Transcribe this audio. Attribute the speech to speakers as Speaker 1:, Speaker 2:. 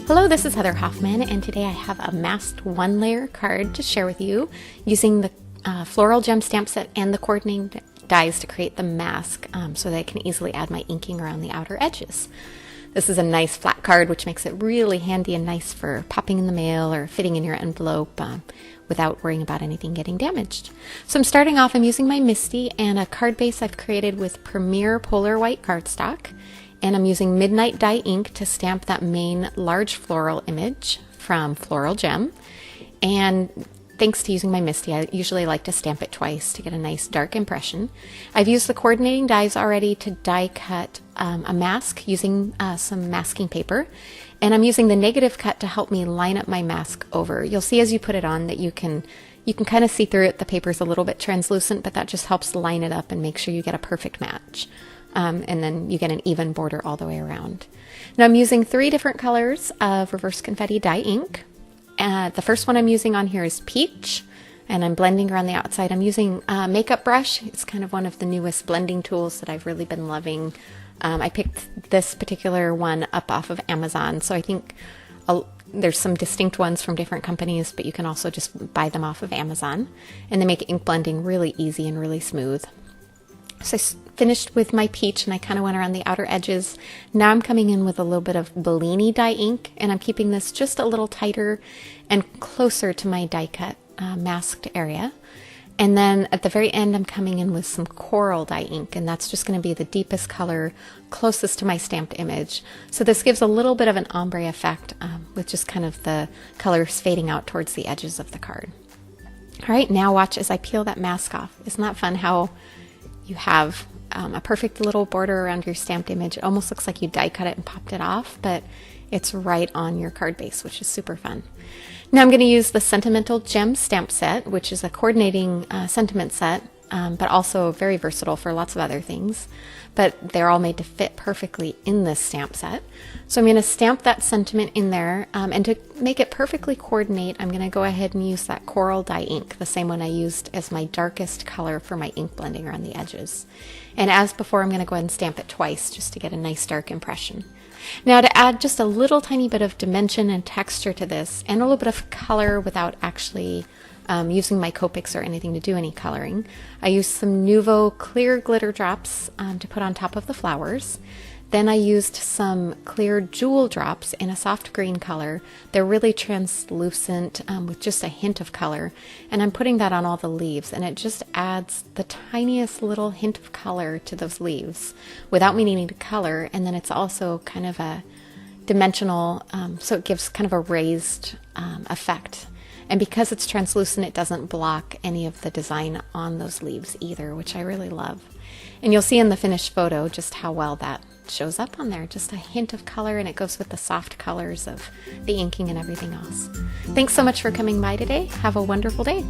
Speaker 1: Hello, this is Heather Hoffman, and today I have a masked one-layer card to share with you using the floral gem stamp set and the coordinating dies to create the mask so that I can easily add my inking around the outer edges. This is a nice flat card, which makes it really handy and nice for popping in the mail or fitting in your envelope without worrying about anything getting damaged. So I'm starting off, I'm using my Misty and a card base I've created with Premier Polar White cardstock. And I'm using Midnight Dye ink to stamp that main large floral image from Floral Gem. And thanks to using my Misty, I usually like to stamp it twice to get a nice dark impression. I've used the coordinating dies already to die cut a mask using some masking paper. And I'm using the negative cut to help me line up my mask over. You'll see as you put it on that you can kind of see through it. The paper's a little bit translucent, but that just helps line it up and make sure you get a perfect match. And then you get an even border all the way around. Now I'm using 3 different colors of reverse confetti dye ink. The first one I'm using on here is Peach, and I'm blending around the outside. I'm using a makeup brush. It's kind of one of the newest blending tools that I've really been loving. I picked this particular one up off of Amazon, so I think there's some distinct ones from different companies, but you can also just buy them off of Amazon. And they make ink blending really easy and really smooth. So I finished with my Peach and I kind of went around the outer edges. Now I'm coming in with a little bit of Bellini dye ink, and I'm keeping this just a little tighter and closer to my die cut masked area. And then at the very end I'm coming in with some Coral dye ink, and that's just going to be the deepest color closest to my stamped image. So this gives a little bit of an ombre effect with just kind of the colors fading out towards the edges of the card. All right, now watch as I peel that mask off. Isn't that fun how you have a perfect little border around your stamped image? It almost looks like you die cut it and popped it off, but it's right on your card base, which is super fun. Now I'm going to use the Sentimental Gem stamp set, which is a coordinating sentiment set, but also very versatile for lots of other things. But they're all made to fit perfectly in this stamp set. So I'm going to stamp that sentiment in there, and to make it perfectly coordinate, I'm going to go ahead and use that Coral dye ink, the same one I used as my darkest color for my ink blending around the edges. And as before, I'm going to go ahead and stamp it twice just to get a nice dark impression. Now to add just a little tiny bit of dimension and texture to this, and a little bit of color without actually using my Copics or anything to do any coloring, I used some Nuvo clear glitter drops to put on top of the flowers. Then I used some clear jewel drops in a soft green color. They're really translucent with just a hint of color, and I'm putting that on all the leaves, and it just adds the tiniest little hint of color to those leaves without me needing to color. And then it's also kind of a dimensional, so it gives kind of a raised effect. And because it's translucent, it doesn't block any of the design on those leaves either, which I really love. And you'll see in the finished photo just how well that shows up on there. Just a hint of color, and it goes with the soft colors of the inking and everything else. Thanks so much for coming by today. Have a wonderful day.